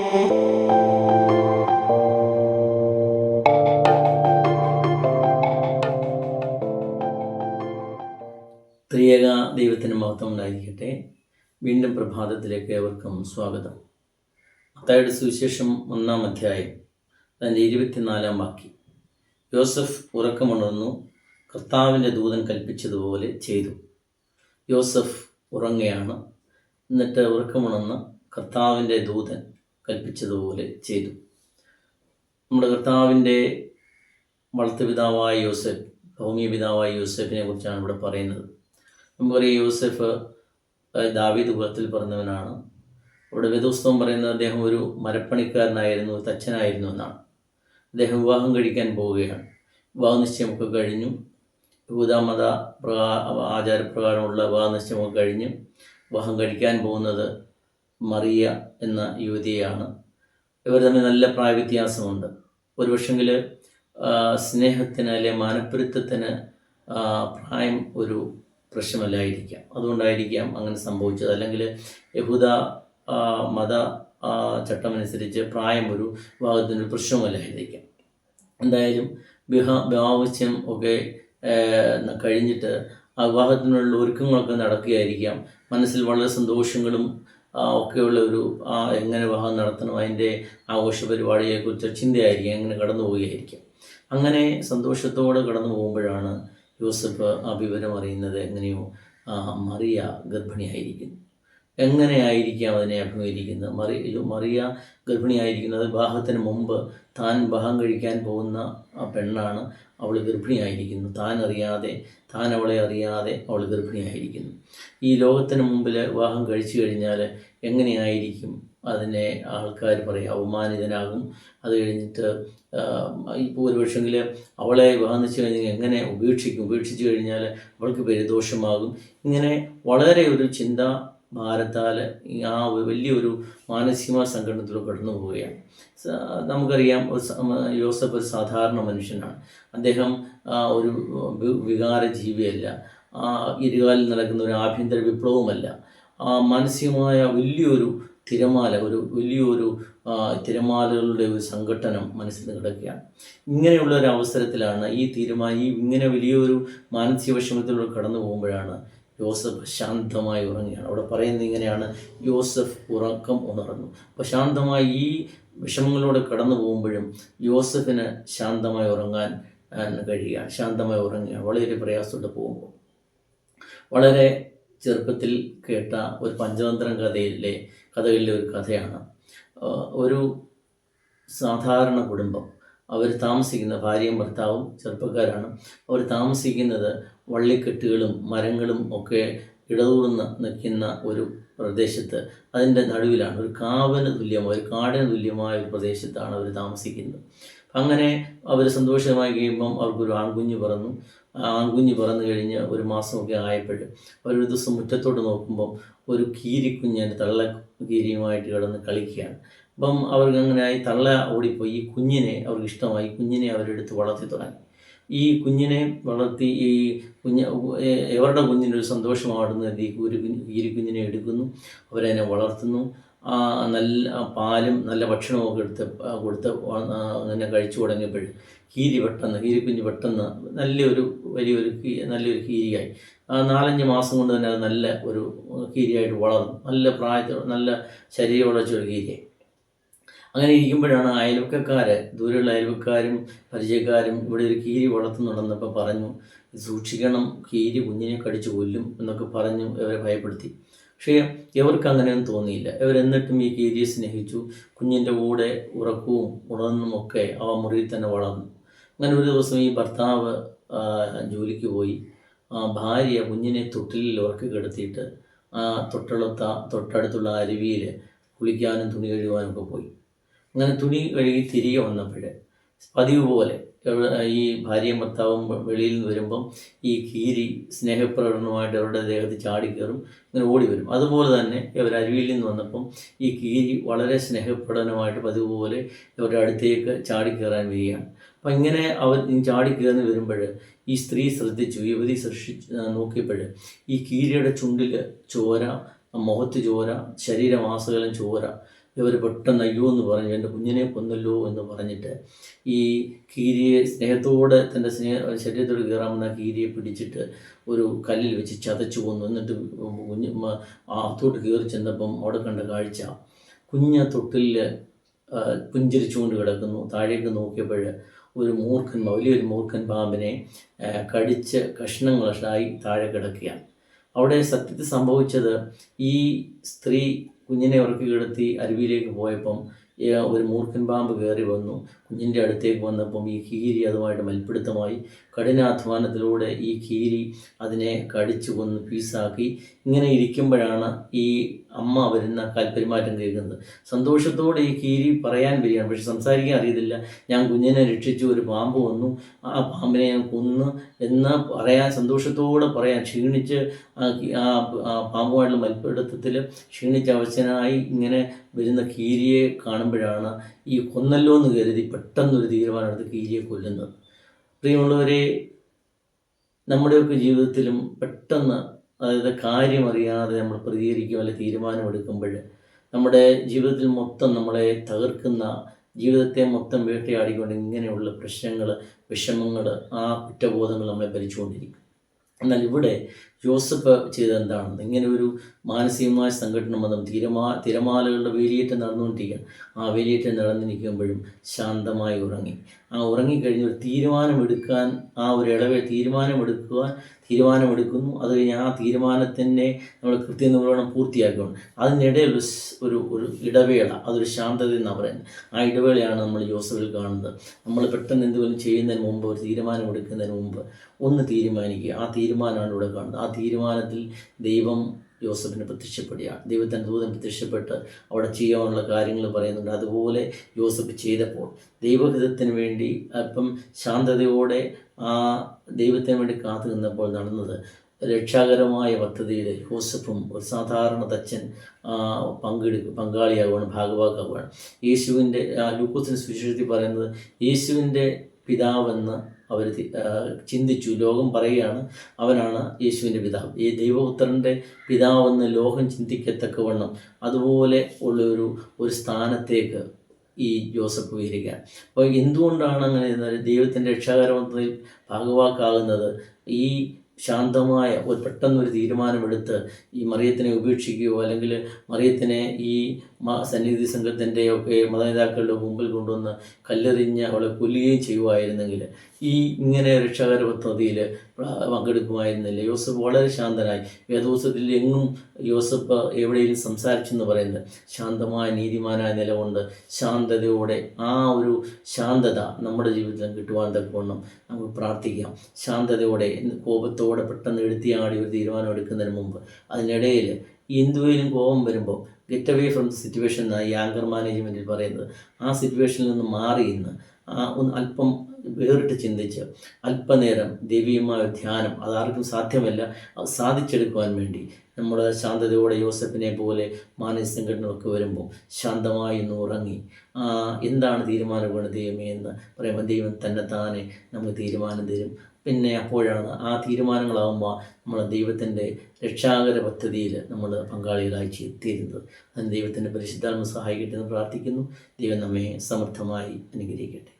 ത്രിയേക ദൈവത്തിന് മഹത്വം ഉണ്ടായിരിക്കട്ടെ. വീണ്ടും പ്രഭാതത്തിലേക്ക് ഏവർക്കും സ്വാഗതം. മത്തായിയുടെ സുവിശേഷം 1-ാം അധ്യായം അതിൻ്റെ 24-ാം വാക്യം. യോസഫ് ഉറക്കമുണർന്നു, കർത്താവിൻ്റെ ദൂതൻ കൽപ്പിച്ചതുപോലെ ചെയ്തു. യോസഫ് ഉറങ്ങുകയാണ്. എന്നിട്ട് ഉറക്കമുണർന്ന് കർത്താവിൻ്റെ ദൂതൻ കൽപ്പിച്ചതുപോലെ ചെയ്തു. നമ്മുടെ കർത്താവിൻ്റെ വളർത്തുപിതാവായ യോസഫ്, ഭൗമിക പിതാവായ യോസഫിനെ കുറിച്ചാണ് ഇവിടെ പറയുന്നത്. നമുക്കറിയാം, യോസഫ് ദാവീദ് കുലത്തിൽ പറഞ്ഞവനാണ്. ഇവിടെ വേദപുസ്തകം പറയുന്നത് അദ്ദേഹം ഒരു മരപ്പണിക്കാരനായിരുന്നു, തച്ചനായിരുന്നു എന്നാണ്. അദ്ദേഹം വിവാഹം കഴിക്കാൻ പോവുകയാണ്. വിവാഹ നിശ്ചയമൊക്കെ കഴിഞ്ഞു. യഹൂദമത ആചാരപ്രകാരമുള്ള വിവാഹ നിശ്ചയമൊക്കെ കഴിഞ്ഞ് വിവാഹം കഴിക്കാൻ പോകുന്നത് മറിയ എന്ന യുവതിയാണ്. ഇവർ തമ്മിൽ നല്ല പ്രായവ്യത്യാസമുണ്ട്. ഒരു പക്ഷെങ്കിൽ സ്നേഹത്തിന് അല്ലെ മാനപ്പൊരുത്തത്തിന് പ്രായം ഒരു പ്രശ്നമല്ലായിരിക്കാം. അതുകൊണ്ടായിരിക്കാം അങ്ങനെ സംഭവിച്ചത്. അല്ലെങ്കിൽ യഹൂദ മത ചട്ടമനുസരിച്ച് പ്രായം ഒരു വിവാഹത്തിനൊരു പ്രശ്നമല്ലായിരിക്കാം. എന്തായാലും വിവാഹനിശ്ചയം ഒക്കെ കഴിഞ്ഞിട്ട് ആ വിവാഹത്തിനുള്ള ഒരുക്കങ്ങളൊക്കെ നടക്കുകയായിരിക്കാം. മനസ്സിൽ വളരെ സന്തോഷങ്ങളും ഒക്കെയുള്ള ഒരു എങ്ങനെ വിവാഹം നടത്തണം, അതിൻ്റെ ആഘോഷ പരിപാടിയെക്കുറിച്ച് ചിന്തയായിരിക്കും, എങ്ങനെ കടന്നു പോവുകയായിരിക്കും. അങ്ങനെ സന്തോഷത്തോടെ കടന്നു പോകുമ്പോഴാണ് യോസഫ് ആ വിവരം അറിയുന്നത്. എങ്ങനെയോ മറിയ ഗർഭിണിയായിരിക്കുന്നു. എങ്ങനെയായിരിക്കാം അതിനെ അഭിമുഖീകരിക്കുന്നത്? മറിയ ഗർഭിണിയായിരിക്കുന്നത് വിവാഹത്തിന് മുമ്പ് താൻ വിവാഹം കഴിക്കാൻ പോകുന്ന ആ പെണ്ണാണ്. അവൾ ഗർഭിണിയായിരിക്കുന്നു. താൻ അവളെ അറിയാതെ അവൾ ഗർഭിണിയായിരിക്കുന്നു. ഈ ലോകത്തിന് മുമ്പിൽ വിവാഹം കഴിച്ചു കഴിഞ്ഞാൽ എങ്ങനെയായിരിക്കും അതിനെ ആൾക്കാർ പറയും? അവമാനിതനാകും. അത് കഴിഞ്ഞിട്ട് ഇപ്പോൾ ഒരു പക്ഷെങ്കിൽ അവളെ വിവാഹം വെച്ച് കഴിഞ്ഞാൽ എങ്ങനെ ഉപേക്ഷിച്ചു കഴിഞ്ഞാൽ അവൾക്ക് പരിദോഷമാകും. ഇങ്ങനെ വളരെ ഒരു ചിന്ത ഭാരത്താൽ ആ വലിയൊരു മാനസിക സങ്കടത്തിലൂടെ കടന്നു പോവുകയാണ്. നമുക്കറിയാം, യോസഫ് ഒരു സാധാരണ മനുഷ്യനാണ്. അദ്ദേഹം ഒരു വികാര ജീവിയല്ല. ഇരുകാലിൽ നടക്കുന്ന ഒരു ആഭ്യന്തര വിപ്ലവമല്ല. മാനസികമായ വലിയൊരു തിരമാലകളുടെ ഒരു സംഘട്ടനം മനസ്സിൽ കിടക്കുകയാണ്. ഇങ്ങനെയുള്ള ഒരു അവസരത്തിലാണ് ഇങ്ങനെ വലിയൊരു മാനസിക വിഷമത്തിലൂടെ കടന്നു പോകുമ്പോഴാണ് യോസഫ് ശാന്തമായി ഉറങ്ങുകയാണ്. അവിടെ പറയുന്നത് ഇങ്ങനെയാണ്: യോസഫ് ഉറക്കം ഉണർന്നു. അപ്പോൾ ശാന്തമായി ഈ വിഷമങ്ങളിലൂടെ കടന്നു പോകുമ്പോഴും യോസഫിന് ശാന്തമായി ഉറങ്ങാൻ കഴിയുകയാണ്. ശാന്തമായി ഉറങ്ങുകയാണ് വളരെ പ്രയാസത്തോടെ പോകുമ്പോൾ. വളരെ ചെറുപ്പത്തിൽ കേട്ട ഒരു പഞ്ചതന്ത്രം കഥകളിലെ ഒരു കഥയാണ്. ഒരു സാധാരണ കുടുംബം, അവർ താമസിക്കുന്ന ഭാര്യയും ഭർത്താവും ചെറുപ്പക്കാരാണ്. അവർ താമസിക്കുന്നത് വള്ളിക്കെട്ടുകളും മരങ്ങളും ഒക്കെ ഇടതൂർന്ന് നിൽക്കുന്ന ഒരു പ്രദേശത്ത്, അതിൻ്റെ നടുവിലാണ്. ഒരു കാടിന് തുല്യമായ ഒരു പ്രദേശത്താണ് അവർ താമസിക്കുന്നത്. അങ്ങനെ അവർ സന്തോഷമായി കഴിയുമ്പം അവർക്കൊരു ആൺകുഞ്ഞ് പിറന്നു. ആൺകുഞ്ഞ് പിറന്നു കഴിഞ്ഞ് ഒരു മാസമൊക്കെ ആയപ്പോൾ അവരൊരു ദിവസം മുറ്റത്തോട്ട് നോക്കുമ്പം ഒരു കീരിക്കുഞ്ഞ് തള്ള കീരിയുമായിട്ട് കിടന്ന് കളിക്കുകയാണ്. അപ്പം അവർക്ക് അങ്ങനെയായി തള്ള ഓടിപ്പോയി. ഈ കുഞ്ഞിനെ അവർക്ക് ഇഷ്ടമായി. കുഞ്ഞിനെ അവരെടുത്ത് വളർത്തി തുടങ്ങി. ഈ കുഞ്ഞിനെ വളർത്തി എവരുടെ കുഞ്ഞിനൊരു സന്തോഷമാടുന്നത് കീരിക്കുഞ്ഞിനെ എടുക്കുന്നു, അവരതിനെ വളർത്തുന്നു. നല്ല പാലും നല്ല ഭക്ഷണമൊക്കെ കൊടുത്ത് അങ്ങനെ കഴിച്ചു തുടങ്ങിയപ്പോൾ കീരിക്കുഞ്ഞ് പെട്ടെന്ന് നല്ലൊരു കീരിയായി. 4-5 മാസം കൊണ്ട് തന്നെ അത് നല്ല ഒരു കീരിയായിട്ട് വളർന്നു. നല്ല പ്രായത്തിൽ നല്ല ശരീര വളർച്ചയുള്ള കീരിയായി. അങ്ങനെ ഇരിക്കുമ്പോഴാണ് ദൂരെയുള്ള അയൽവക്കാരും പരിചയക്കാരും ഇവിടെ ഒരു കീരി വളർത്തുന്നുണ്ടെന്നപ്പോൾ പറഞ്ഞു, സൂക്ഷിക്കണം, കീരി കുഞ്ഞിനെ കടിച്ചു കൊല്ലും എന്നൊക്കെ പറഞ്ഞു ഇവരെ ഭയപ്പെടുത്തി. പക്ഷേ ഇവർക്ക് അങ്ങനെയൊന്നും തോന്നിയില്ല. ഇവരെന്നിട്ടും ഈ കീരിയെ സ്നേഹിച്ചു. കുഞ്ഞിൻ്റെ കൂടെ ഉറക്കവും ഉണർന്നുമൊക്കെ അവ മുറിയിൽ തന്നെ വളർന്നു. അങ്ങനെ ഒരു ദിവസം ഈ ഭർത്താവ് ജോലിക്ക് പോയി. ഭാര്യ കുഞ്ഞിനെ തൊട്ടിലിൽ ഉറക്കി കിടത്തിയിട്ട് തൊട്ടടുത്തുള്ള അരുവിയിൽ കുളിക്കാനും തുണി കഴുകാനൊക്കെ പോയി. അങ്ങനെ തുണി കഴുകി തിരികെ വന്നപ്പോൾ പതിവ് പോലെ ഈ ഭാര്യയും ഭർത്താവും വെളിയിൽ നിന്ന് വരുമ്പം ഈ കീരി സ്നേഹപ്രകടനമായിട്ട് അവരുടെ ദേഹത്ത് ചാടിക്കയറും, ഇങ്ങനെ ഓടി വരും. അതുപോലെ തന്നെ ഇവർ അരുവിയിൽ നിന്ന് വന്നപ്പം ഈ കീരി വളരെ സ്നേഹപ്രകടനമായിട്ട് പതിവ് പോലെ ഇവരുടെ അടുത്തേക്ക് ചാടിക്കയറാൻ വരികയാണ്. അപ്പം ഇങ്ങനെ അവർ ചാടിക്കയറി വരുമ്പോൾ ഈ സ്ത്രീ യുവതി നോക്കിയപ്പോൾ ഈ കീരിയുടെ ചുണ്ടിൽ ചോര മുഖത്ത് ചോര, ശരീരമാസകലം ചോര. ഇവർ പെട്ടെന്ന് അയ്യോ എന്ന് പറഞ്ഞു, എൻ്റെ കുഞ്ഞിനെ കൊന്നല്ലോ എന്ന് പറഞ്ഞിട്ട് ഈ കീരിയെ സ്നേഹത്തോടെ തൻ്റെ ശരീരത്തോട് കയറാമെന്ന കീരിയെ പിടിച്ചിട്ട് ഒരു കല്ലിൽ വെച്ച് ചതച്ചു കൊന്നു. എന്നിട്ട് അകത്തോട്ട് കയറി ചെന്നപ്പം അവിടെ കണ്ട കാഴ്ച, കുഞ്ഞ് തൊട്ടിലിൽ പുഞ്ചിരിച്ചുകൊണ്ട് കിടക്കുന്നു. താഴേക്ക് നോക്കിയപ്പോൾ ഒരു മൂർഖൻ, വലിയൊരു മൂർഖൻ പാമ്പിനെ കടിച്ച് കഷ്ണങ്ങളായി താഴെ കിടക്കുകയാണ്. അവിടെ സത്യത്തിൽ സംഭവിച്ചത്, ഈ സ്ത്രീ കുഞ്ഞിനെ ഉറക്കി കിടത്തി അരുവിയിലേക്ക് പോയപ്പം ഒരു മൂർഖൻ പാമ്പ് കയറി വന്നു. കുഞ്ഞിൻ്റെ അടുത്തേക്ക് വന്നപ്പം ഈ കീരി അതുമായിട്ട് മൽപ്പിടുത്തമായി. കഠിനാധ്വാനത്തിലൂടെ ഈ കീരി അതിനെ കടിച്ചു കൊന്ന് പീസാക്കി. ഇങ്ങനെ ഇരിക്കുമ്പോഴാണ് ഈ അമ്മ വരുന്ന പെരുമാറ്റം കേൾക്കുന്നത്. സന്തോഷത്തോടെ ഈ കീരി പറയാൻ വരികയാണ്, പക്ഷെ സംസാരിക്കാൻ അറിയത്തില്ല. ഞാൻ കുഞ്ഞിനെ രക്ഷിച്ചു, ഒരു പാമ്പ് വന്നു, ആ പാമ്പിനെ ഞാൻ കൊന്നു എന്ന് പറയാൻ, സന്തോഷത്തോടെ പറയാൻ, ക്ഷീണിച്ച് ആ പാമ്പുമായിട്ടുള്ള മൽപ്പിടുത്തത്തിൽ ക്ഷീണിച്ച അവശനായി ഇങ്ങനെ വരുന്ന കീരിയെ കാണുമ്പോഴാണ് ഈ കൊന്നല്ലോ എന്ന് കരുതി പെട്ടെന്നൊരു തീരുമാനമെടുത്ത് കീരിയെ കൊല്ലുന്നത്. പ്രിയമുള്ളവരെ, നമ്മുടെയൊക്കെ ജീവിതത്തിലും പെട്ടെന്ന്, അതായത് കാര്യമറിയാതെ നമ്മൾ പ്രതികരിക്കും, അല്ലെങ്കിൽ തീരുമാനമെടുക്കുമ്പോൾ നമ്മുടെ ജീവിതത്തിൽ മൊത്തം നമ്മളെ തകർക്കുന്ന, ജീവിതത്തെ മൊത്തം വേട്ടയാടിക്കൊണ്ട് ഇങ്ങനെയുള്ള പ്രശ്നങ്ങൾ, വിഷമങ്ങൾ, ആ കുറ്റബോധങ്ങൾ നമ്മളെ ഭരിച്ചുകൊണ്ടിരിക്കും. എന്നാൽ ഇവിടെ ജോസഫ് ചെയ്തെന്താണെന്ന്, ഇങ്ങനെ ഒരു മാനസികമായ സംഘടന വന്നും തിരമാലകളുടെ വേലിയേറ്റം നടന്നുകൊണ്ടിരിക്കുകയാണ്. ആ വേലിയേറ്റം നടന്നിരിക്കുമ്പോഴും ശാന്തമായി ഉറങ്ങി. ആ ഉറങ്ങിക്കഴിഞ്ഞ് ഒരു തീരുമാനമെടുക്കാൻ, ആ ഒരു തീരുമാനമെടുക്കുന്നു. അത് കഴിഞ്ഞ് ആ തീരുമാനത്തിനെ നമ്മൾ കൃത്യനിർവഹണം പൂർത്തിയാക്കണം. അതിനിടയിൽ ഒരു ഇടവേള, അതൊരു ശാന്തത എന്നാണ് പറയുന്നത്. ആ ഇടവേളയാണ് നമ്മൾ ജോസഫിൽ കാണുന്നത്. നമ്മൾ പെട്ടെന്ന് എന്തെങ്കിലും ചെയ്യുന്നതിന് മുമ്പ്, ഒരു തീരുമാനമെടുക്കുന്നതിന് മുമ്പ് ഒന്ന് തീരുമാനിക്കുക. ആ തീരുമാനമാണ് ഇവിടെ കാണുന്നത്. ആ തീരുമാനത്തിൽ ദൈവം യോസഫിന് പ്രത്യക്ഷപ്പെടുകയാണ്. ദൈവത്തിൻ്റെ ദൂതൻ പ്രത്യക്ഷപ്പെട്ട് അവിടെ ചെയ്യാനുള്ള കാര്യങ്ങൾ പറയുന്നുണ്ട്. അതുപോലെ യോസഫ് ചെയ്തപ്പോൾ ദൈവഹിതത്തിന് വേണ്ടി അല്പം ശാന്തതയോടെ ആ ദൈവത്തിന് വേണ്ടി കാത്തു നിന്നപ്പോൾ നടന്നത്, രക്ഷാകരമായ പദ്ധതിയിൽ യോസഫും ഒരു സാധാരണ തച്ചൻ പങ്കാളിയാവുകയാണ്, ഭാഗവാക്കാവുകയാണ്. യേശുവിൻ്റെ ലൂക്കോസിൻ്റെ സുവിശേഷത്തിൽ പറയുന്നത്, യേശുവിൻ്റെ പിതാവെന്ന് അവർ ചിന്തിച്ചു. ലോകം പറയുകയാണ് അവനാണ് യേശുവിൻ്റെ പിതാവ്. ഈ ദൈവപുത്രൻ്റെ പിതാവെന്ന് ലോകം ചിന്തിക്കത്തക്കവണ്ണം അതുപോലെ ഉള്ളൊരു സ്ഥാനത്തേക്ക് ഈ ജോസഫ് ഉയരുകയാണ്. അപ്പോൾ എന്തുകൊണ്ടാണ് അങ്ങനെ ദൈവത്തിൻ്റെ രക്ഷാകരമത്തിൽ ഭാഗവാക്കാകുന്നത്? ഈ ശാന്തമായ പെട്ടെന്നൊരു തീരുമാനമെടുത്ത് ഈ മറിയത്തിനെ ഉപേക്ഷിക്കുകയോ, അല്ലെങ്കിൽ മറിയത്തിനെ ഈ സന്നിധി സംഘത്തിൻ്റെ ഒക്കെ മതനേതാക്കളുടെ മുമ്പിൽ കൊണ്ടുവന്ന് കല്ലെറിഞ്ഞ് അവളെ കൊല്ലുകയും ചെയ്യുമായിരുന്നെങ്കിൽ ഈ ഇങ്ങനെ രക്ഷാകര പദ്ധതിയിൽ പങ്കെടുക്കുമായിരുന്നില്ല. യോസഫ് വളരെ ശാന്തനായി. വേദപുസ്തകത്തിൽ എങ്ങും യോസഫ് എവിടെയും സംസാരിച്ചെന്ന് പറയുന്നത് ശാന്തമായ നീതിമാനായ നിലകൊണ്ട് ശാന്തതയോടെ, ആ ഒരു ശാന്തത നമ്മുടെ ജീവിതത്തിൽ കിട്ടുവാൻ തക്കവണ്ണം നമുക്ക് പ്രാർത്ഥിക്കാം. ശാന്തതയോടെ, കോപത്തോടെ പെട്ടെന്ന് എടുത്തിയാടി ഒരു തീരുമാനം എടുക്കുന്നതിന് മുമ്പ്, അതിനിടയിൽ എന്തുവേലും കോപം വരുമ്പോൾ get away from the situation എന്നാണ് ഈ ആങ്കർ മാനേജ്മെൻറ്റിൽ പറയുന്നത്. ആ സിറ്റുവേഷനിൽ നിന്ന് മാറി ഇന്ന് ഒന്ന് അല്പം വേറിട്ട് ചിന്തിച്ച് അല്പനേരം ദൈവീയമായ ധ്യാനം, അതാർക്കും സാധ്യമല്ല, അത് സാധിച്ചെടുക്കുവാൻ വേണ്ടി നമ്മുടെ ശാന്തതയോടെ യോസഫിനെ പോലെ മാനസിക സംഘടനകളൊക്കെ വരുമ്പോൾ ശാന്തമായി ഒന്ന് ഉറങ്ങി എന്താണ് തീരുമാനമാണ് ദൈവമേ എന്ന് പറയുമ്പോൾ ദൈവം തന്നെത്താനെ നമുക്ക് തീരുമാനം തരും. പിന്നെ അപ്പോഴാണ് ആ തീരുമാനങ്ങളാകുമ്പോൾ നമ്മൾ ദൈവത്തിൻ്റെ രക്ഷാകര പദ്ധതിയിൽ നമ്മൾ പങ്കാളികളായി തീരുന്നത്. അതിന് ദൈവത്തിൻ്റെ പരിശുദ്ധാത്മ സഹായിക്കട്ടെ എന്ന് പ്രാർത്ഥിക്കുന്നു. ദൈവം നമ്മെ സമർത്ഥമായി അനുഗ്രഹിക്കട്ടെ.